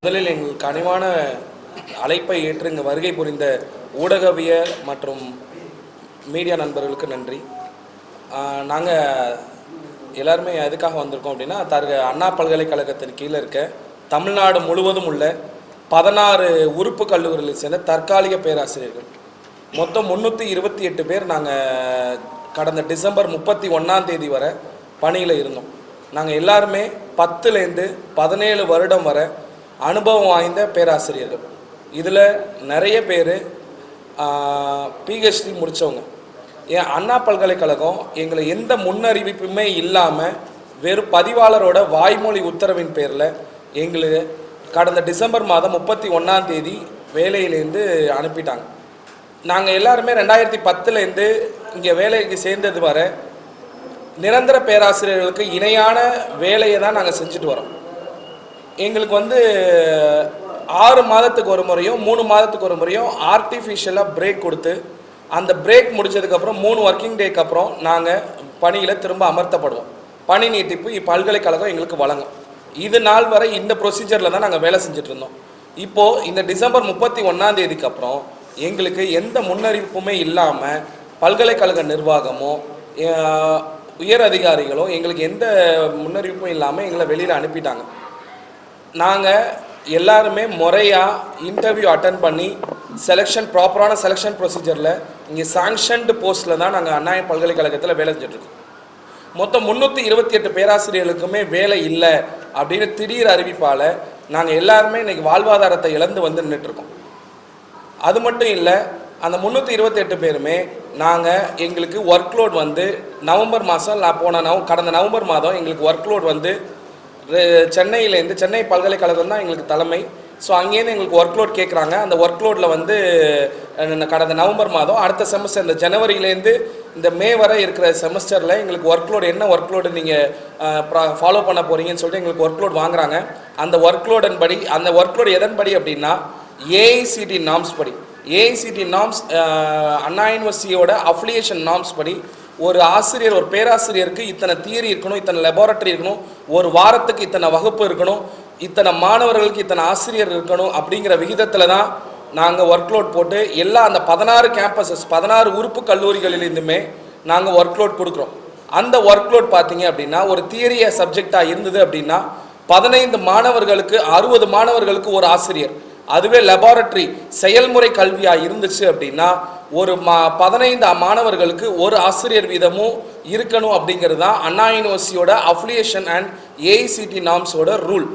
முதலில் எங்கள் கனிவான அழைப்பை ஏற்று இங்கு வருகை புரிந்த ஊடகவியல் மற்றும் மீடியா நண்பர்களுக்கு நன்றி. நாங்கள் எல்லாருமே எதுக்காக வந்திருக்கோம் அப்படின்னா, அண்ணா பல்கலைக்கழகத்தின் கீழே இருக்க தமிழ்நாடு முழுவதும் உள்ள 16 உறுப்பு கல்லூரிகளில் சேர்ந்த தற்காலிக பேராசிரியர்கள் மொத்தம் 328 பேர் நாங்கள் கடந்த டிசம்பர் 31 வரை பணியில் இருந்தோம். நாங்கள் எல்லாருமே 10லேருந்து 17 வருடம் வரை அனுபவம் வாய்ந்த பேராசிரியர்கள். இதில் நிறைய பேர் பிஹெச்டி முடித்தவங்க. ஏன் அண்ணா பல்கலைக்கழகம் எங்களை எந்த முன்னறிவிப்புமே இல்லாமல் வெறும் பதிவாளரோட வாய்மொழி உத்தரவின் பேரில் எங்களுக்கு கடந்த டிசம்பர் மாதம் 31 வேலையிலேருந்து அனுப்பிட்டாங்க. நாங்கள் எல்லாருமே 2010லேருந்து இங்கே வேலைக்கு சேர்ந்தது வர நிரந்தர பேராசிரியர்களுக்கு இணையான வேலையை தான் நாங்கள் செஞ்சுட்டு வரோம். எங்களுக்கு 6 மாதத்துக்கு ஒரு முறையும் 3 மாதத்துக்கு ஒரு முறையும் ஆர்டிஃபிஷியலாக பிரேக் கொடுத்து, அந்த பிரேக் முடிஞ்சதுக்கப்புறம் 3 ஒர்க்கிங் டேக்கு அப்புறம் நாங்கள் பணியில் திரும்ப அமர்த்தப்படுவோம். பணி நீட்டிப்பு இப்பல்கலைக்கழகம் எங்களுக்கு வழங்கும். இது நாள் வரை இந்த ப்ரொசீஜரில் தான் நாங்கள் வேலை செஞ்சுட்டு இருந்தோம். இப்போது இந்த டிசம்பர் 31 அப்புறம் எங்களுக்கு எந்த முன்னறிவிப்புமே இல்லாமல் பல்கலைக்கழக நிர்வாகமோ உயர் அதிகாரிகளோ எங்களுக்கு எந்த முன்னறிவிப்பும் இல்லாமல் எங்களை வெளியில் அனுப்பிட்டாங்க. நாங்கள் எல்லாருமே முறையாக இன்டர்வியூ அட்டன் பண்ணி ப்ராப்பரான செலெக்ஷன் ப்ரொசீஜரில் இங்கே சாங்ஷன்டு போஸ்ட்டில் தான் நாங்கள் அண்ணா பல்கலைக்கழகத்தில் வேலை செஞ்சுட்ருக்கோம். மொத்தம் 328 பேராசிரியர்களுக்குமே வேலை இல்லை அப்படின்னு திடீர் அறிவிப்பால் நாங்கள் எல்லாருமே இன்றைக்கி வாழ்வாதாரத்தை இழந்து நின்றுட்டுருக்கோம். அது மட்டும் இல்லை, அந்த 328 பேருமே எங்களுக்கு ஒர்க்லோட் நவம்பர் மாதம் கடந்த நவம்பர் மாதம் எங்களுக்கு ஒர்க்லோட் சென்னையிலேருந்து, சென்னை பல்கலைக்கழகம் தான் எங்களுக்கு தலைமை. ஸோ அங்கேருந்து எங்களுக்கு ஒர்க்லோட் கேட்குறாங்க. அந்த ஒர்க்லோடில் கடந்த நவம்பர் மாதம் அடுத்த செமஸ்டர் இந்த ஜனவரியிலேருந்து இந்த மே வரை இருக்கிற செமஸ்டரில் எங்களுக்கு ஒர்க்லோடு என்ன ஒர்க்லோடு நீங்கள் ஃபாலோ பண்ண போகிறீங்கன்னு சொல்லிட்டு எங்களுக்கு ஒர்க்லோட் வாங்குறாங்க. அந்த ஒர்க்லோடு எதன்படி அப்படின்னா ஏஐசிடி நார்ம்ஸ் படி, ஏஐசிடி நார்ம்ஸ் அண்ணா யூனிவர்சிட்டியோட அஃபிலியேஷன் நார்ம்ஸ் படி ஒரு பேராசிரியருக்கு இத்தனை தியரி இருக்கணும், இத்தனை லெபார்டரி இருக்கணும், ஒரு வாரத்துக்கு இத்தனை வகுப்பு இருக்கணும், இத்தனை மாணவர்களுக்கு இத்தனை ஆசிரியர் இருக்கணும் அப்படிங்கிற விகிதத்தில் தான் நாங்கள் ஒர்க்லோட் போட்டு அந்த 16 உறுப்பு கல்லூரிகளிலிருந்துமே நாங்கள் ஒர்க்லோட் கொடுக்குறோம். அந்த ஒர்க்லோட் பார்த்தீங்க அப்படின்னா ஒரு தியரிய சப்ஜெக்டாக இருந்தது அப்படின்னா 15 மாணவர்களுக்கு 60 மாணவர்களுக்கு ஒரு ஆசிரியர். அதுவே லெபார்டரி செயல்முறை கல்வியாக இருந்துச்சு அப்படின்னா ஒரு 15 மாணவர்களுக்கு ஒரு ஆசிரியர் வீதமும் இருக்கணும் அப்படிங்கிறது தான் அண்ணா யூனிவர்சிட்டியோட அஃபிலியேஷன் அண்ட் ஏஐசிடி நார்ம்ஸோட ரூல்.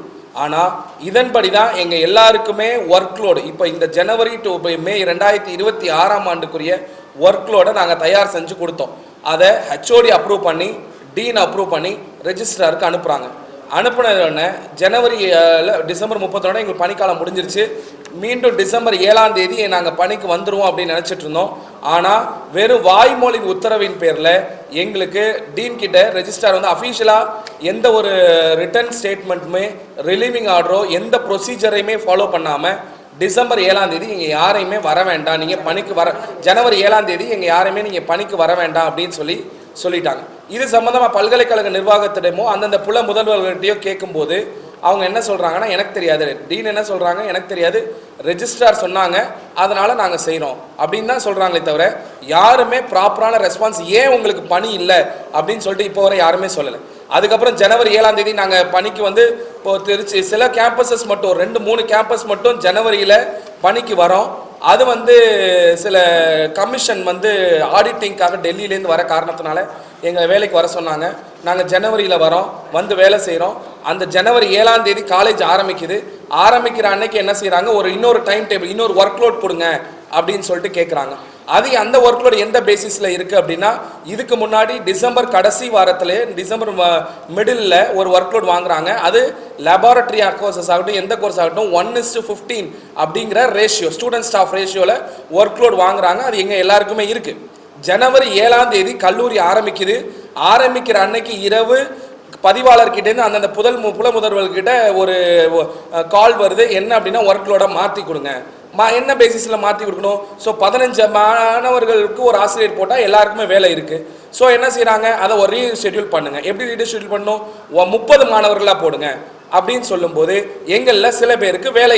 ஆனால் இதன்படி தான் எங்கள் எல்லாருக்குமே ஒர்க்லோடு இப்போ இந்த ஜனவரி டு மே 2026 ஒர்க்லோடை நாங்கள் தயார் செஞ்சு கொடுத்தோம். அதை ஹெச்ஓடி அப்ரூவ் பண்ணி, டீன் அப்ரூவ் பண்ணி ரெஜிஸ்ட்ராருக்கு அனுப்புகிறாங்க. அனுப்புனதுன்னு டிசம்பர் 31 எங்களுக்கு பணிக்காலம் முடிஞ்சிருச்சு. மீண்டும் டிசம்பர் 7 நாங்கள் பணிக்கு வந்துடுவோம் அப்படின்னு நினச்சிட்டு இருந்தோம். ஆனால் வெறும் வாய்மொழி உத்தரவின் பேரில் எங்களுக்கு டீன் கிட்ட ரெஜிஸ்ட்ரார் அஃபீஷியலாக எந்த ஒரு ரிட்டன் ஸ்டேட்மெண்ட்டுமே, ரிலீவிங் ஆர்டரோ எந்த ப்ரொசீஜரையுமே ஃபாலோ பண்ணாமல் டிசம்பர் 7 இங்கே யாரையுமே வர வேண்டாம், நீங்கள் பணிக்கு ஜனவரி 7 எங்கள் யாரையுமே நீங்கள் பணிக்கு வர வேண்டாம் அப்படின்னு சொல்லிட்டாங்க. இது சம்மந்தமாக பல்கலைக்கழக நிர்வாகத்திடமோ அந்தந்த புல முதல்வர்கள்ட்டையோ கேட்கும்போது அவங்க என்ன சொல்கிறாங்கன்னா, எனக்கு தெரியாது, டீன் என்ன சொல்கிறாங்க எனக்கு தெரியாது, ரெஜிஸ்ட்ரார் சொன்னாங்க அதனால் நாங்கள் செய்கிறோம் அப்படின்னு தான் சொல்கிறாங்களே தவிர யாருமே ப்ராப்பரான ரெஸ்பான்ஸ் ஏன் உங்களுக்கு பணி இல்லை அப்படின்னு சொல்லிட்டு இப்போ வரை யாருமே சொல்லலை. அதுக்கப்புறம் ஜனவரி 7 நாங்கள் பணிக்கு இப்போ திருச்சி சில கேம்பஸஸ் மட்டும் 2-3 கேம்பஸ் மட்டும் ஜனவரியில் பணிக்கு வரோம். அது சில கமிஷன் ஆடிட்டிங்காக டெல்லியிலேருந்து வர காரணத்தினால எங்கள் வேலைக்கு வர சொன்னாங்க. நாங்கள் ஜனவரியில் வரோம், வேலை செய்கிறோம். அந்த ஜனவரி 7 காலேஜ் ஆரம்பிக்கிற அன்னைக்கு என்ன செய்கிறாங்க, இன்னொரு டைம் டேபிள், இன்னொரு ஒர்க்லோட் கொடுங்க அப்படின்னு சொல்லிட்டு கேட்குறாங்க. அந்த ஒர்க்லோடு எந்த பேசிஸில் இருக்குது அப்படின்னா, இதுக்கு முன்னாடி டிசம்பர் கடைசி வாரத்திலே டிசம்பர் மிடில் ஒரு ஒர்க்லோட் வாங்குறாங்க. அது லெபார்டரி கோர்சஸ் ஆகட்டும், எந்த கோர்ஸ் ஆகட்டும் 1:15 அப்படிங்கிற ரேஷியோ, ஸ்டூடெண்ட் ஸ்டாஃப் ரேஷியோவில் ஒர்க்லோட் வாங்குறாங்க. அது எங்கள் எல்லாருக்குமே இருக்குது. ஜனவரி 7 கல்லூரி ஆரம்பிக்கிற அன்னைக்கு இரவு பதிவாளர்கிட்டேருந்து அந்தந்த புல முதல்வர்கிட்ட ஒரு கால் வருது. என்ன அப்படின்னா, ஒர்க்லோட மாற்றி கொடுங்க. என்ன பேசிஸில் மாற்றி கொடுக்கணும்? ஸோ 15 மாணவர்களுக்கு ஒரு ஆசிரியர் போட்டால் எல்லாருக்குமே வேலை இருக்குது. ஸோ என்ன செய்கிறாங்க, அதை ஒரு ரீஷெட்யூல் பண்ணுங்கள். எப்படி ரீஷெட்யூல் பண்ணணும்? 30 மாணவர்களாக போடுங்க. அப்படின்னு சொல்லும்போது எங்களில் சில பேருக்கு வேலை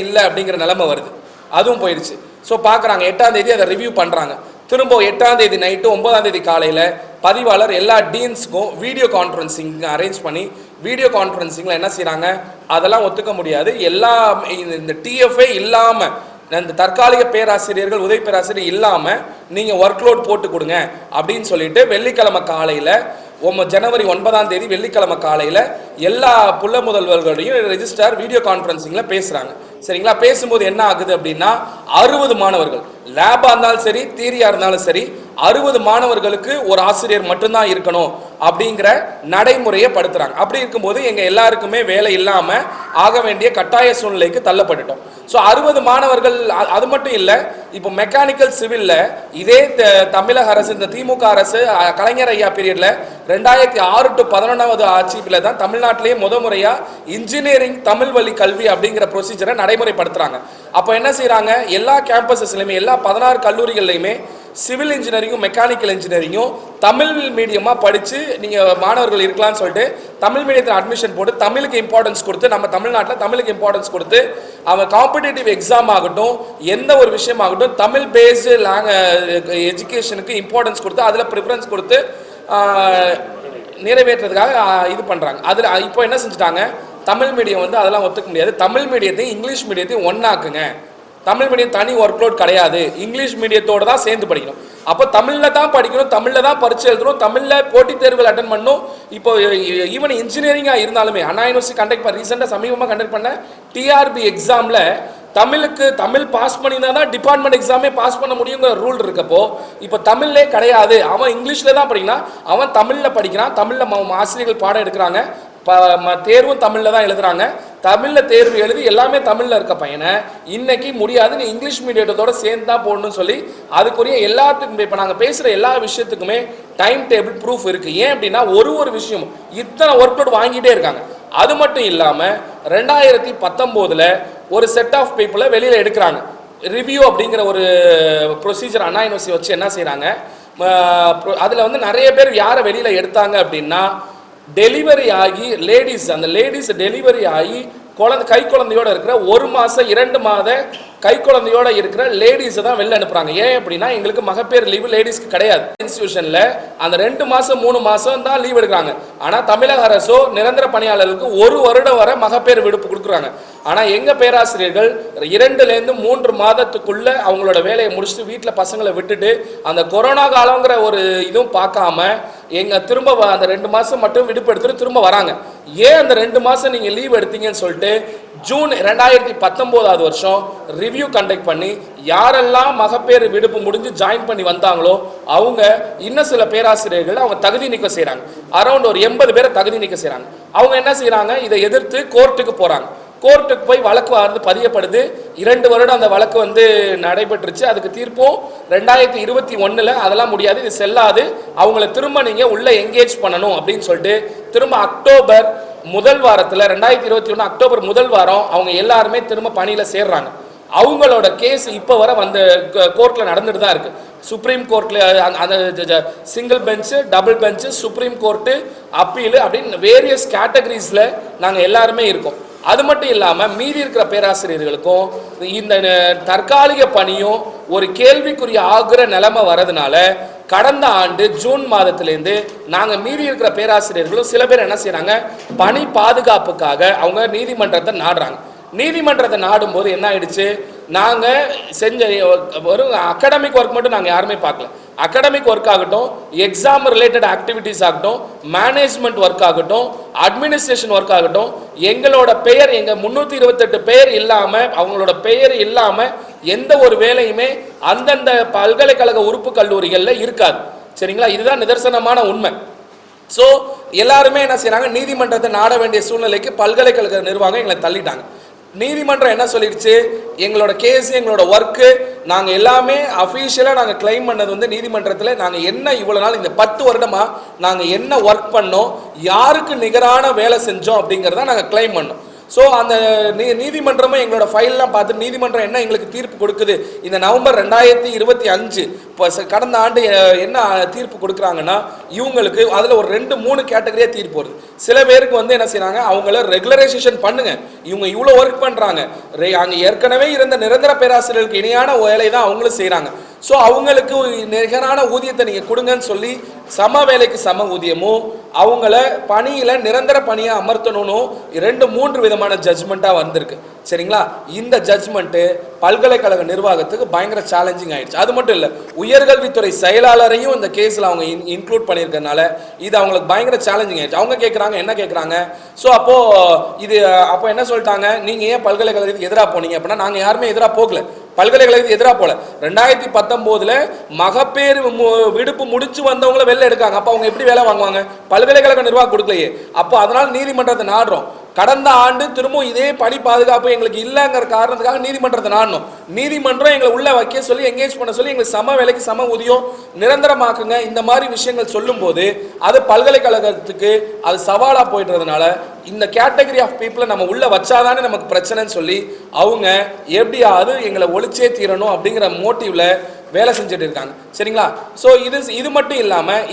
இல்லை அப்படிங்கிற நிலைமை வருது. அதுவும் போயிடுச்சு. ஸோ பார்க்குறாங்க 8ஆம் தேதி அதை ரிவ்யூ பண்ணுறாங்க. திரும்ப 8ஆம் தேதி நைட்டு 9ஆம் தேதி காலையில் பதிவாளர் எல்லா டீன்ஸுக்கும் வீடியோ கான்ஃபரன்சிங் அரேஞ்ச் பண்ணி வீடியோ கான்ஃபரன்சிங்கில் என்ன செய்கிறாங்க, அதெல்லாம் ஒத்துக்க முடியாது, எல்லா இந்த டிஎஃப்ஏ இல்லாமல் இந்த தற்காலிக பேராசிரியர்கள் உதவி பேராசிரியர் இல்லாமல் நீங்கள் ஒர்க் லோட் போட்டு கொடுங்க அப்படின்னு சொல்லிட்டு வெள்ளிக்கிழமை காலையில் ஜனவரி 9ஆம் தேதி வெள்ளிக்கிழமை காலையில் எல்லா புள்ள முதல்வர்களையும் ரெஜிஸ்டார் வீடியோ கான்ஃபரன்சிங்கில் பேசுகிறாங்க. சரிங்களா? பேசும்போது என்ன ஆகுது அப்படின்னா 60 மாணவர்கள், லேபாக இருந்தாலும் சரி தியரியாக இருந்தாலும் சரி 60 மாணவர்களுக்கு ஒரு ஆசிரியர் மட்டும்தான் இருக்கணும் அப்படிங்கிற நடைமுறையை படுத்துறாங்க. அப்படி இருக்கும்போது எங்கள் எல்லாருக்குமே வேலை இல்லாமல் ஆக வேண்டிய கட்டாய சூழ்நிலைக்கு தள்ளப்பட்டுட்டோம். ஸோ 60 மாணவர்கள். அது மட்டும் இல்லை, இப்போ மெக்கானிக்கல் சிவிலில் இதே தமிழக அரசு, இந்த திமுக அரசு கலைஞர் ஐயா பீரியடில் 2006 to 2011 ஆட்சியில் தான் தமிழ்நாட்டிலேயே முறையாக இன்ஜினியரிங் தமிழ் வழி கல்வி அப்படிங்கிற ப்ரொசீஜரை நடைமுறைப்படுத்துகிறாங்க. அப்போ என்ன செய்கிறாங்க, எல்லா கேம்பஸஸ்லையுமே எல்லா 16 கல்லூரிகள்லையுமே சிவில் இன்ஜினியரிங்கும் மெக்கானிக்கல் இன்ஜினியரிங்கும் தமிழ் மீடியமாக படித்து நீங்கள் மாணவர்கள் இருக்கலாம்னு சொல்லிட்டு தமிழ் மீடியத்தில் அட்மிஷன் போட்டு தமிழுக்கு இம்பார்ட்டன்ஸ் கொடுத்து, நம்ம தமிழ்நாட்டில் தமிழுக்கு இம்பார்ட்டன்ஸ் கொடுத்து அவன் காம்படிட்டிவ் எக்ஸாம் ஆகட்டும் எந்த ஒரு விஷயம் ஆகட்டும் தமிழ் பேஸ்டு எஜுகேஷனுக்கு இம்பார்ட்டன்ஸ் கொடுத்து அதில் ப்ரிஃபரன்ஸ் கொடுத்து நிறைவேற்றுறதுக்காக இது பண்ணுறாங்க. அதில் இப்போ என்ன செஞ்சுட்டாங்க, தமிழ் மீடியம் வந்து அதெல்லாம் ஒத்துக்க முடியாது, தமிழ் மீடியத்தையும் இங்கிலீஷ் மீடியத்தையும் ஒன்றாக்குங்க, தமிழ் மீடியம் தனி ஒர்க் லோட் கிடையாது, இங்கிலீஷ் மீடியத்தோடு தான் சேர்ந்து படிக்கணும். அப்போ தமிழில் தான் படிக்கணும், தமிழில் தான் பரீட்சை எழுதணும், தமிழில் போட்டித் தேர்வுகள் அட்டன் பண்ணணும். இப்போ ஈவன் இன்ஜினியரிங்காக இருந்தாலுமே அண்ணா யூனிவர்சிட்டி கண்டக்ட் பண்ண ரீசெண்டாக சமீபமாக கண்டக்ட் பண்ண டிஆர்பி எக்ஸாமில் தமிழ் பாஸ் பண்ணினா தான் டிபார்ட்மெண்ட் எக்ஸாமே பாஸ் பண்ண முடியுங்கிற ரூல் இருக்கப்போ இப்போ தமிழ்லே கிடையாது, அவன் இங்கிலீஷில் தான் படிக்கிறான், அவன் தமிழில் படிக்கிறான், தமிழில் ஆசிரியர்கள் பாடம் எடுக்கிறாங்க, தேர்வும் தமிழில் தான் எழுதுறாங்க, தமிழில் தேர்வு எழுதி எல்லாமே தமிழில் இருக்க பையனை இன்னைக்கு முடியாது, நீ இங்கிலீஷ் மீடியத்தோட சேர்ந்து தான் போடணும்னு சொல்லி அதுக்குரிய எல்லாத்துக்கும் இப்போ நாங்கள் பேசுகிற எல்லா விஷயத்துக்குமே டைம் டேபிள் ப்ரூஃப் இருக்குது. ஏன் அப்படின்னா ஒரு விஷயம் இத்தனை ஒர்க் லோட் வாங்கிட்டே இருக்காங்க. அது மட்டும் இல்லாமல் 2019 ஒரு செட் ஆஃப் பீப்புளை வெளியில் எடுக்கிறாங்க. ரிவ்யூ அப்படிங்கிற ஒரு ப்ரொசீஜர் அண்ணா யூனிவர்சிட்டி வச்சு என்ன செய்கிறாங்க, அதில் வந்து நிறைய பேர் யாரை வெளியில் எடுத்தாங்க அப்படின்னா டெலிவரி ஆகி லேடிஸ், அந்த லேடிஸ் டெலிவரி ஆகி கை குழந்தையோட இருக்கிற 1 மாதம் 2 மாத கை குழந்தையோட இருக்கிற லேடிஸை தான் வெளில அனுப்புறாங்க. ஏன் அப்படின்னா எங்களுக்கு மகப்பேறு லீவு லேடிஸ்க்கு கிடையாது. இன்ஸ்டிடியூஷன்ல அந்த 2 மாதம் 3 மாதம் தான் லீவ் எடுக்கிறாங்க. ஆனால் தமிழக அரசோ நிரந்தர பணியாளர்களுக்கு 1 வருடம் வரை மகப்பேறு விடுப்பு கொடுக்குறாங்க. ஆனால் எங்கள் பேராசிரியர்கள் 2லேருந்து 3 மாதத்துக்குள்ள அவங்களோட வேலையை முடிச்சுட்டு வீட்டில் பசங்களை விட்டுட்டு அந்த கொரோனா காலங்கிற ஒரு இதுவும் பார்க்காம திரும்ப அந்த 2 மாதம் மட்டும் விடுப்பு எடுத்துட்டு திரும்ப வராங்க. ஏன் அந்த 2 மாதம் நீங்கள் லீவ் எடுத்தீங்கன்னு சொல்லிட்டு ஜூன் 2019 வருஷம் ரிவ்யூ கண்டக்ட் பண்ணி யாரெல்லாம் மகப்பேறு விடுப்பு முடிஞ்சு ஜாயின் பண்ணி வந்தாங்களோ அவங்க இன்னும் சில பேராசிரியர்கள் அவங்க தகுதி நீக்கம் செய்கிறாங்க. அரௌண்ட் ஒரு 80 பேரை தகுதி நீக்கம் செய்கிறாங்க. அவங்க என்ன செய்கிறாங்க, இதை எதிர்த்து கோர்ட்டுக்கு போகிறாங்க. கோர்ட்டுக்கு போய் வழக்கு வந்து பதியப்படுது. 2 வருடம் அந்த வழக்கு வந்து நடைபெற்றுச்சு. அதுக்கு தீர்ப்பும் 2021 அதெல்லாம் முடியாது, இது செல்லாது, அவங்கள திரும்ப நீங்கள் உள்ளே என்கேஜ் பண்ணணும் அப்படின்னு சொல்லிட்டு திரும்ப அக்டோபர் முதல் வாரத்தில் 2021 அக்டோபர் முதல் வாரம் அவங்க எல்லாருமே திரும்ப பணியில் சேர்றாங்க. அவங்களோட கேஸ் இப்போ வர வந்து கோர்ட்டில் நடந்துட்டு தான் இருக்குது. சுப்ரீம் கோர்ட்டில் அந்த சிங்கிள் பெஞ்சு, டபுள் பெஞ்சு, சுப்ரீம் கோர்ட்டு, அப்பீலு அப்படின்னு வேரியஸ் கேட்டகரிஸில் நாங்கள் எல்லாருமே இருக்கோம். அது மட்டும் இல்லாமல் மீதி இருக்கிற பேராசிரியர்களுக்கும் இந்த தற்காலிக பணியும் ஒரு கேள்விக்குரிய ஆகிற நிலைமை வரதுனால கடந்த ஆண்டு ஜூன் மாதத்திலேருந்து நாங்கள் மீதி இருக்கிற பேராசிரியர்களும் சில பேர் என்ன செய்கிறாங்க, பணி பாதுகாப்புக்காக அவங்க நீதிமன்றத்தை நாடுறாங்க. நீதிமன்றத்தை நாடும்போது என்ன ஆயிடுச்சு, நாங்கள் செஞ்ச ஒரு அகாடமிக் ஒர்க் மட்டும் நாங்கள் யாருமே பார்க்கல. அகாடமிக் ஒர்க் ஆகட்டும், எக்ஸாம் ரிலேட்டட் ஆக்டிவிட்டீஸ் ஆகட்டும், மேனேஜ்மெண்ட் ஒர்க் ஆகட்டும், அட்மினிஸ்ட்ரேஷன் ஒர்க் ஆகட்டும், எங்களோட பெயர் எங்கள் 328 பெயர் இல்லாமல் அவங்களோட பெயர் இல்லாமல் எந்த ஒரு வேலையுமே அந்தந்த பல்கலைக்கழக உறுப்பு கல்லூரிகளில் இருக்காது. சரிங்களா? இதுதான் நிதர்சனமான உண்மை. ஸோ எல்லாருமே என்ன செய்கிறாங்க, நீதிமன்றத்தை நாட வேண்டிய சூழ்நிலைக்கு பல்கலைக்கழக நிர்வாகம் எங்களை தள்ளிட்டாங்க. நீதிமன்றம் என்ன சொல்லிடுச்சு, எங்களோட கேஸ் எங்களோட ஒர்க்கு நாங்கள் எல்லாமே அஃபீஷியலாக நாங்கள் கிளைம் பண்ணது வந்து நீதிமன்றத்தில் நாங்கள் என்ன இவ்வளோ நாள் இந்த 10 வருடமாக நாங்கள் என்ன ஒர்க் பண்ணோம், யாருக்கு நிகரான வேலை செஞ்சோம் அப்படிங்கிறத நாங்கள் கிளைம் பண்ணோம். ஸோ அந்த நீதிமன்றமும் எங்களோட ஃபைல்லாம் பார்த்து நீதிமன்றம் என்ன எங்களுக்கு தீர்ப்பு கொடுக்குது இந்த நவம்பர் 2025 இப்போ கடந்த ஆண்டு என்ன தீர்ப்பு கொடுக்குறாங்கன்னா இவங்களுக்கு அதில் ஒரு 2-3 கேட்டகரியாக தீர்ப்பு வருது. சில பேருக்கு வந்து என்ன செய்கிறாங்க, அவங்கள ரெகுலரைசேஷன் பண்ணுங்க, இவங்க இவ்வளோ ஒர்க் பண்ணுறாங்க, அங்கே ஏற்கனவே இருந்த நிரந்தர பேராசிரியர்களுக்கு இணையான வேலை தான் அவங்களும் செய்கிறாங்க, ஸோ அவங்களுக்கு நிகரான ஊதியத்தை நீங்கள் கொடுங்கன்னு சொல்லி சம வேலைக்கு சம ஊதியமும் அவங்கள பணியில் நிரந்தர பணியை அமர்த்தணும்னு 2-3 விதமான ஜட்ஜ்மெண்ட்டாக வந்திருக்கு. சரிங்களா, இந்த ஜட்ஜ்மெண்ட்டு பல்கலைக்கழக நிர்வாகத்துக்கு பயங்கர சேலஞ்சிங் ஆயிடுச்சு. அது மட்டும் இல்லை, உயர்கல்வித்துறை செயலாளரையும் இந்த கேஸில் அவங்க இன்க்ளூட் பண்ணியிருக்கனால இது அவங்களுக்கு பயங்கர சேலஞ்சிங் ஆயிடுச்சு. அவங்க கேட்குறாங்க, என்ன கேட்குறாங்க, ஸோ அப்போ என்ன சொல்லிட்டாங்க, நீங்கள் ஏன் பல்கலைக்கழகத்துக்கு எதிராக போனீங்க அப்படின்னா, நாங்கள் யாருமே எதிராக போகல, பல்கலைக்கழகத்துக்கு எதிராக போல. 2019 மகப்பேறு விடுப்பு முடிச்சு வந்தவங்களை வெளில எடுக்காங்க, அப்போ அவங்க எப்படி வேலை வாங்குவாங்க, பல்கலைக்கழக நிர்வாகம் கொடுக்கலையே. அப்போ அதனால் நீதிமன்றத்தை நாடுறோம். கடந்த ஆண்டு திரும்பவும் இதே பணி பாதுகாப்பு எங்களுக்கு இல்லைங்கிற காரணத்துக்காக நீதிமன்றத்தை நாடணும். நீதிமன்றம் எங்களை உள்ள வைக்க சொல்லி எங்கேஜ் பண்ண சொல்லி எங்களுக்கு சம வேலைக்கு சம ஊதியம் நிரந்தரமாக்குங்க இந்த மாதிரி விஷயங்கள் சொல்லும் போது அது பல்கலைக்கழகத்துக்கு அது சவாலாக போயிட்டுறதுனால இந்த கேட்டகரி ஆஃப் பீப்புளை நம்ம உள்ள வச்சாதானே நமக்கு பிரச்சனைன்னு சொல்லி அவங்க எப்படியாவது எங்களை ஒழிச்சே தீரணும் அப்படிங்கிற மோட்டிவ்ல வேலை செஞ்சுட்டு இருக்காங்க. சரிங்களா, ஸோ இது மட்டும் இல்லாமல்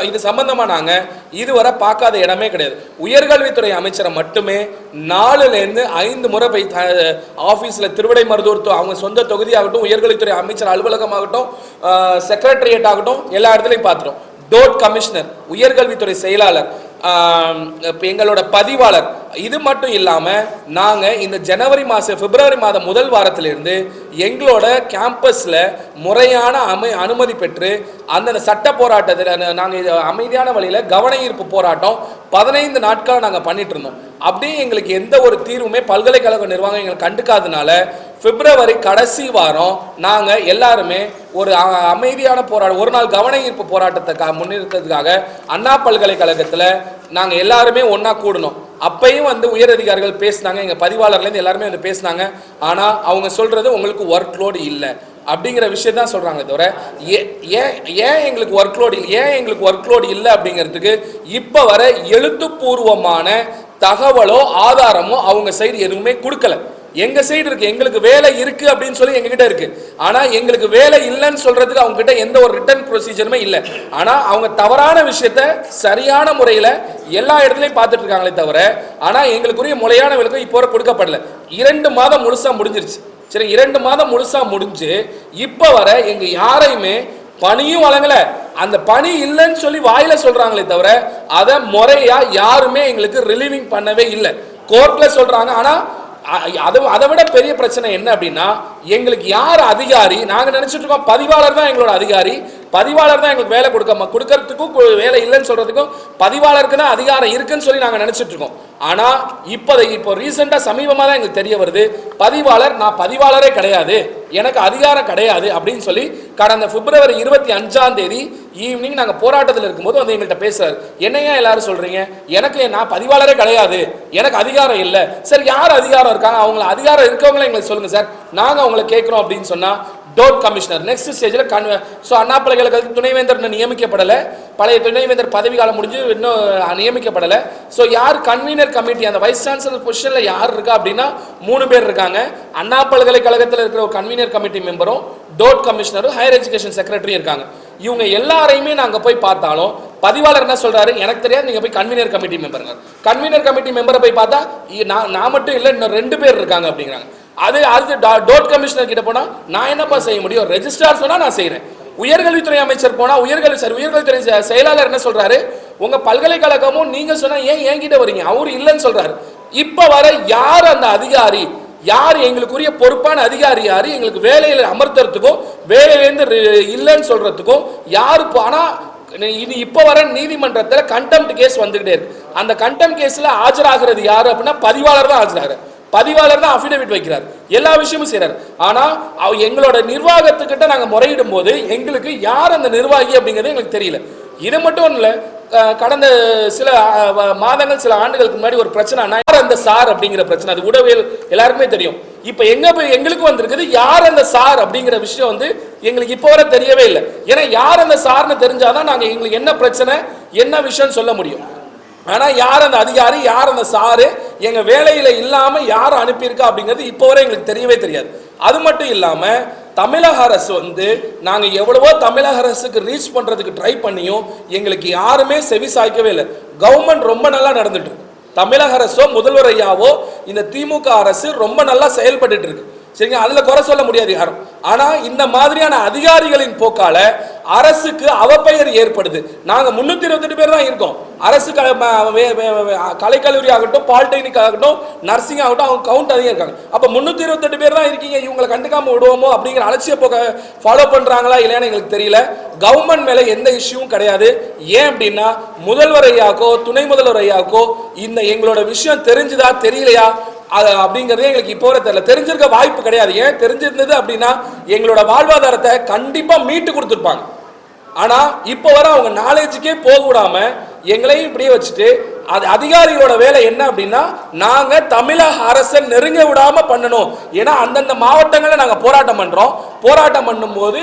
இது சம்பந்தமாக நாங்கள் இதுவரை பார்க்காத இடமே கிடையாது. உயர்கல்வித்துறை அமைச்சரை மட்டுமே 4-5 முறை போய் ஆஃபீஸில் திருவிடை மருதூர் அவங்க சொந்த தொகுதியாகட்டும், உயர்கல்வித்துறை அமைச்சர் அலுவலகமாகட்டும், செக்ரட்டரியேட் ஆகட்டும், எல்லா இடத்துலையும் பார்த்துட்டோம். டோட் கமிஷனர், உயர்கல்வித்துறை செயலாளர், எங்களோட பதிவாளர், இது மட்டும் இல்லாமல் நாங்கள் இந்த பிப்ரவரி மாதம் முதல் வாரத்திலிருந்து எங்களோட கேம்பஸில் முறையான அனுமதி பெற்று அந்த சட்ட போராட்டத்தில் நாங்கள் அமைதியான வழியில் கவன ஈர்ப்பு போராட்டம் 15 நாட்கள் நாங்கள் பண்ணிட்டு இருந்தோம். அப்படியே எங்களுக்கு எந்த ஒரு தீர்வுமே பல்கலைக்கழக நிர்வாகம் எங்களுக்கு கண்டுக்காதனால பிப்ரவரி கடைசி வாரம் நாங்கள் எல்லாருமே ஒரு அமைதியான போராட்டம், ஒரு நாள் கவன ஈர்ப்பு போராட்டத்தை முன்னிறுத்ததுக்காக அண்ணா பல்கலைக்கழகத்தில் நாங்கள் எல்லாருமே ஒன்றா கூடணும். அப்பையும் வந்து உயர் அதிகாரிகள் பேசினாங்க, எங்கள் பதிவாளர்லேருந்து எல்லாருமே வந்து பேசினாங்க. ஆனால் அவங்க சொல்கிறது உங்களுக்கு ஒர்க் லோடு இல்லை அப்படிங்கிற விஷயம் தான் சொல்கிறாங்க. தவிர ஏன் எங்களுக்கு ஒர்க் லோடு இல்லை அப்படிங்கிறதுக்கு இப்போ வர எழுத்துப்பூர்வமான தகவலோ ஆதாரமோ அவங்க சைடு எதுவுமே கொடுக்கல. எங்க சைடு இருக்கு, எங்களுக்கு வேலை இருக்கு அப்படின்னு சொல்லி எங்ககிட்ட இருக்கு. ஆனா எங்களுக்கு வேலை இல்லைன்னு சொல்றதுக்கு அவங்க கிட்ட எந்த ஒரு ரிட்டர்ன் ப்ரொசீஜருமே இல்லை. ஆனா அவங்க தவறான விஷயத்த சரியான முறையில எல்லா இடத்துலையும் பார்த்துட்டு இருக்காங்களே தவிர ஆனா எங்களுக்குரிய முறையான விளக்கம் இப்போ கொடுக்கப்படல. 2 மாதம் முழுசா முடிஞ்சிருச்சு. சரி, 2 மாதம் முழுசா முடிஞ்சு இப்ப வர எங்க யாரையுமே பணியும் வழங்கல. அந்த பணி இல்லைன்னு சொல்லி வாயில சொல்றாங்களே தவிர அதை முறையா யாருமே எங்களுக்கு ரிலீவிங் பண்ணவே இல்லை. கோர்ட்ல சொல்றாங்க. ஆனா அதை விட பெரிய பிரச்சனை என்ன அப்படின்னா, எங்களுக்கு யார் அதிகாரி, நாங்க நினைச்சிட்டு இருக்கோம் பதிவாளர் தான் எங்களோட அதிகாரி, பதிவாளர் தான் எங்களுக்கு வேலை கொடுக்கறதுக்கும் வேலை இல்லைன்னு சொல்றதுக்கும் பதிவாளருக்கு தான் அதிகாரம் இருக்குன்னு சொல்லி நாங்க நினைச்சிட்டு இருக்கோம். ஆனா இப்போ ரீசெண்டா சமீபமா தான் எங்களுக்கு தெரிய வருது, பதிவாளர் நான் பதிவாளரே கிடையாது, எனக்கு அதிகாரம் கிடையாது அப்படின்னு சொல்லி கடந்த பிப்ரவரி 25 ஈவினிங் நாங்கள் போராட்டத்தில் இருக்கும்போது வந்து எங்கள்கிட்ட பேசுறாரு. என்னையா எல்லாரும் சொல்றீங்க, நான் பதிவாளரே கிடையாது, எனக்கு அதிகாரம் இல்லை. சார், யார் அதிகாரம் இருக்காங்க, அவங்களை அதிகாரம் இருக்கவங்களே எங்களுக்கு சொல்லுங்க சார், நாங்கள் அவங்களை கேட்குறோம் அப்படின்னு சொன்னா டோட் கமிஷனர் நெக்ஸ்ட் ஸ்டேஜில் ஸோ அண்ணா பல்கலைக்கழகத்துக்கு துணைவேந்தர் நியமிக்கப்படலை, பழைய துணைவேந்தர் பதவி காலம் முடிஞ்சு இன்னும் நியமிக்கப்படலை. ஸோ யார் கன்வீனர் கமிட்டி, அந்த வைஸ் சான்சலர் பொசிஷனில் யார் இருக்கா அப்படின்னா 3 பேர் இருக்காங்க. அண்ணா பல்கலைக்கழகத்தில் இருக்கிற ஒரு கன்வீனர் கமிட்டி மெம்பரும் டோட் கமிஷனரும் ஹையர் எஜுகேஷன் செக்ரட்டரியும் இருக்காங்க. இவங்க எல்லாரையுமே நாங்கள் போய் பார்த்தாலும் பதிவாளர் என்ன சொல்றாரு, எனக்கு தெரியாது, நீங்க போய் கன்வீனர் கமிட்டி மெம்பருங்க. கன்வீனர் கமிட்டி மெம்பரை போய் பார்த்தா நான் மட்டும் இல்லை, இன்னும் 2 பேர் இருக்காங்க அப்படிங்கிறாங்க. அது டோட் கமிஷனர் கிட்ட போனா நான் என்னப்பா செய்ய முடியும், ரெஜிஸ்ட்ரார் சொன்னா நான் செய்யறேன். உயர்கல்வித்துறை அமைச்சர் போனா உயர்கல்வித்துறை செயலாளர் என்ன சொல்றாரு, உங்க பல்கலைக்கழகமும் நீங்க சொன்னா ஏன் என்கிட்ட வரீங்க, அவரு இல்லைன்னு சொல்றாரு. இப்ப வர யார் அந்த அதிகாரி, யார் எங்களுக்குரிய பொறுப்பான அதிகாரி, யாரு எங்களுக்கு வேலையில அமர்த்துறதுக்கும் வேலையிலேருந்து இல்லைன்னு சொல்றதுக்கும் யாரு. ஆனா இப்ப வர நீதிமன்றத்தில் கண்டெம்ட் கேஸ் வந்துகிட்டே இருக்கு. அந்த கண்டெம்ட் கேஸ்ல ஆஜராகிறது யாரு அப்படின்னா பதிவாளர் தான் ஆஜராகிறார். பதிவாளர் தான் அஃபிடவிட் வைக்கிறார், எல்லா விஷயமும் செய்யறாரு. ஆனா எங்களோட நிர்வாகத்துக்கிட்ட நாங்க முறையிடும் போது எங்களுக்கு யார் அந்த நிர்வாகி அப்படிங்கிறது எங்களுக்கு தெரியல. இது மட்டும் இல்ல, கடந்த சில மாதங்கள் சில ஆண்டுகளுக்கு முன்னாடி ஒரு பிரச்சனை, யார் அந்த சார் அப்படிங்கிற பிரச்சனை, அது உடவியல் எல்லாருக்குமே தெரியும். இப்ப எங்களுக்கு வந்திருக்குது யார் அந்த சார் அப்படிங்கிற விஷயம் வந்து எங்களுக்கு இப்போ வரை தெரியவே இல்லை. ஏன்னா யார் அந்த சார்னு தெரிஞ்சாதான் நாங்க எங்களுக்கு என்ன பிரச்சனை என்ன விஷயம் சொல்ல முடியும். ஆனா யார் அந்த அதிகாரி, யார் அந்த சாரு, எங்கள் வேலையில் இல்லாமல் யார் அனுப்பியிருக்கா அப்படிங்கிறது இப்போ வரை எங்களுக்கு தெரியவே தெரியாது. அது மட்டும் இல்லாமல் தமிழக அரசு வந்து நாங்கள் எவ்வளவோ தமிழக அரசுக்கு ரீச் பண்ணுறதுக்கு ட்ரை பண்ணியும் எங்களுக்கு யாருமே செவி சாய்க்கவே இல்லை. கவர்மெண்ட் ரொம்ப நல்லா நடந்துட்டு இருக்கு. தமிழக அரசோ முதல்வர் ஐயாவோ இந்த திமுக அரசு ரொம்ப நல்லா செயல்பட்டு இருக்கு. சரிங்க, அதில் குறை சொல்ல முடியாது யாரும். ஆனால் இந்த மாதிரியான அதிகாரிகளின் போக்கால அரசுக்கு அவப்பெயர் ஏற்படுது. நாங்கள் 328 பேர் தான் இருக்கோம். அரசு கலைக்கல்லூரி ஆகட்டும், பாலிடெக்னிக் ஆகட்டும், நர்சிங் ஆகட்டும், அவங்க கவுண்ட் அதிகம் இருக்காங்க. அப்போ 328 பேர் தான் இருக்கீங்க, இவங்களை கண்டுக்காம விடுவோமோ அப்படிங்கிற அலட்சிய போக்க ஃபாலோ பண்ணுறாங்களா இல்லையான்னு எங்களுக்கு தெரியல. கவர்மெண்ட் மேலே எந்த இஷ்யூவும் கிடையாது. ஏன் அப்படின்னா முதல்வர் ஐயாக்கோ துணை முதல்வர் ஐயாக்கோ இந்த எங்களோட விஷயம் தெரிஞ்சுதா தெரியலையா அப்படிங்கிறதே எங்களுக்கு இப்போ வரை தெரியல. தெரிஞ்சிருக்க வாய்ப்பு கிடையாது. ஏன் தெரிஞ்சிருந்தது அப்படின்னா எங்களோட வாழ்வாதாரத்தை கண்டிப்பா மீட்டு கொடுத்துருப்பாங்க. ஆனா இப்போ வர அவங்க நாலேஜுக்கே போக விடாம எங்களையும் இப்படியே வச்சுட்டு அது அதிகாரிகளோட வேலை என்ன அப்படின்னா நாங்க தமிழக அரசை நெருங்க விடாம பண்ணணும். ஏன்னா அந்தந்த மாவட்டங்களில் நாங்க போராட்டம் பண்றோம். போராட்டம் பண்ணும்போது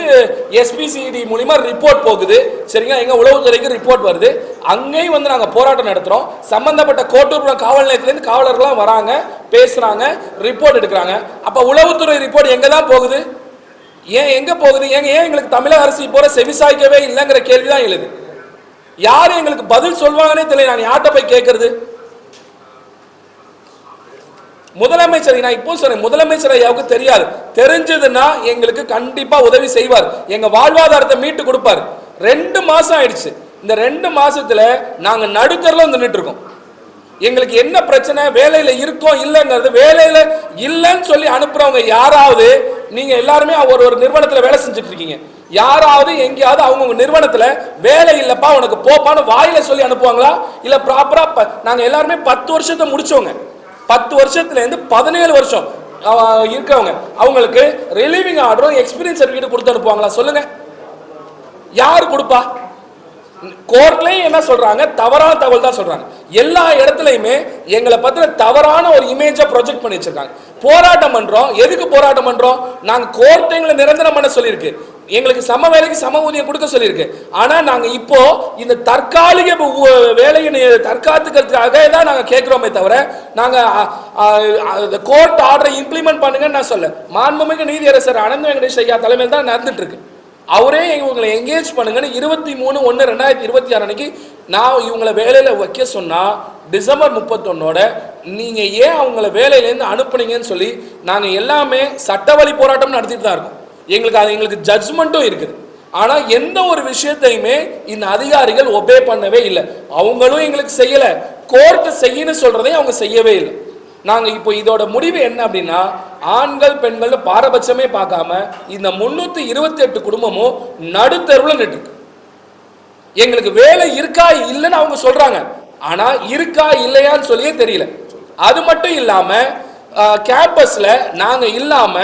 எஸ்பிசிடி மூலியமா ரிப்போர்ட் போகுது. சரிங்களா, எங்க உளவுத்துறைக்கு ரிப்போர்ட் வருது. அங்கேயும் வந்து நாங்க போராட்டம் நடத்துறோம். சம்பந்தப்பட்ட கோட்டூர்புரம் காவல் நிலையத்திலேருந்து காவலர்கள்லாம் வராங்க, பேசுறாங்க, ரிப்போர்ட் எடுக்கிறாங்க. அப்ப உளவுத்துறை ரிப்போர்ட் எங்க தான் போகுது? ஏன் எங்க போகுது? ஏன் எங்களுக்கு தமிழக அரசு இப்போ செவிசாய்க்கவே இல்லைங்கிற கேள்விதான் எழுது. யாரு எங்களுக்கு பதில் சொல்வாங்கன்னே தெரியல. நான் யார்கிட்ட போய் கேட்கறது? முதலமைச்சர், நான் இப்போ சொல்றேன், முதலமைச்சர் ஐயாவுக்கு தெரியாது. தெரிஞ்சதுன்னா எங்களுக்கு கண்டிப்பா உதவி செய்வார், எங்க வாழ்வாதாரத்தை மீட்டு கொடுப்பார். 2 மாசம் ஆயிடுச்சு. இந்த 2 மாசத்துல நாங்க நடுத்தரல வந்து நின்னுட்டு இருக்கோம். எங்களுக்கு என்ன பிரச்சனை? வேலையில இருக்கோம் இல்லைங்கிறது. வேலையில இல்லைன்னு சொல்லி அனுப்புறவங்க யாராவது, நீங்க எல்லாருமே ஒரு நிறுவனத்துல வேலை செஞ்சுட்டு இருக்கீங்க, யாராவது எங்கேயாவது அவங்க நிறுவனத்துல வேலை இல்லப்பா உனக்கு போப்பான்னு வாயில சொல்லி அனுப்புவாங்களா? இல்ல ப்ராப்பரா நாங்க எல்லாருமே 10 வருஷத்தை முடிச்சவங்க. 10 வருஷத்துல இருந்து 17 வருஷம் இருக்கவங்க, அவங்களுக்கு ரிலீவிங் ஆர்டரும் எக்ஸ்பீரியன்ஸ் சர்டிபிகேட் கொடுத்து அனுப்புவாங்களா? சொல்லுங்க, யாரு கொடுப்பா? கோர்ட்லயும் என்ன சொல்றாங்க? தவறான தகவல் தான் சொல்றாங்க. எல்லா இடத்துலயுமே எங்களை பத்தின தவறான ஒரு இமேஜை ப்ரொஜெக்ட் பண்ணி வச்சிருக்காங்க. போராட்டம் பண்றோம். எதுக்கு போராட்டம் பண்றோம்? நாங்க கோர்ட் எங்களை நிரந்தரம் பண்ண சொல்லியிருக்கு, எங்களுக்கு சம வேலைக்கு சம ஊதியம் கொடுக்க சொல்லியிருக்கு. ஆனா நாங்க இப்போ இந்த தற்காலிக வேலையை தற்காத்துக்கிறதுக்காக தான் நாங்க கேட்கிறோமே தவிர நாங்க கோர்ட் ஆர்டரை இம்ப்ளிமெண்ட் பண்ணுங்கன்னு நான் சொல்ல. மாண்புமிகு நீதியரசர் அனந்த வெங்கடேஷ் ஐயா தலைமையில் தான் நடந்துட்டு இருக்கு. அவரே இவங்களை எங்கேஜ் பண்ணுங்கன்னு 23/1/2026 அன்னைக்கு நான் இவங்களை வேலையில வைக்க சொன்னா டிசம்பர் 31 நீங்க ஏன் அவங்கள வேலையிலேருந்து அனுப்புனீங்கன்னு சொல்லி நாங்க எல்லாமே சட்ட வழி போராட்டம் நடத்திட்டு தான் இருக்கோம். எங்களுக்கு ஜட்ஜ்மெண்ட்டும் இருக்குது. ஆனா எந்த ஒரு விஷயத்தையுமே இந்த அதிகாரிகள் ஒபே பண்ணவே இல்லை. அவங்களும் எங்களுக்கு செய்யல, கோர்ட் செய்யணும் சொல்றதையும் அவங்க செய்யவே இல்லை. நாங்க இப்போ இதோட முடிவு என்ன அப்படின்னா, ஆண்கள் பெண்கள் பாரபட்சமே பார்க்காம இந்த 328 குடும்பமும் நடுத்தருவில் நின்று எங்களுக்கு வேலை இருக்கா இல்லைன்னு அவங்க சொல்றாங்க. ஆனா இருக்கா இல்லையான்னு சொல்லியே தெரியல. அது மட்டும் இல்லாம கேம்பஸ்ல நாங்க இல்லாம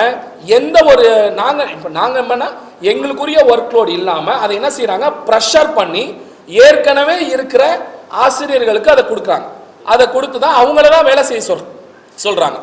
எந்த ஒரு நாங்க என்னன்னா எங்களுக்குரிய ஒர்க் லோட் இல்லாம அதை என்ன செய்யறாங்க, ப்ரெஷர் பண்ணி ஏற்கனவே இருக்கிற ஆசிரியர்களுக்கு அதை கொடுக்குறாங்க. அதை கொடுத்து தான் அவங்கள தான் வேலை செய்ய சொல்றாங்க.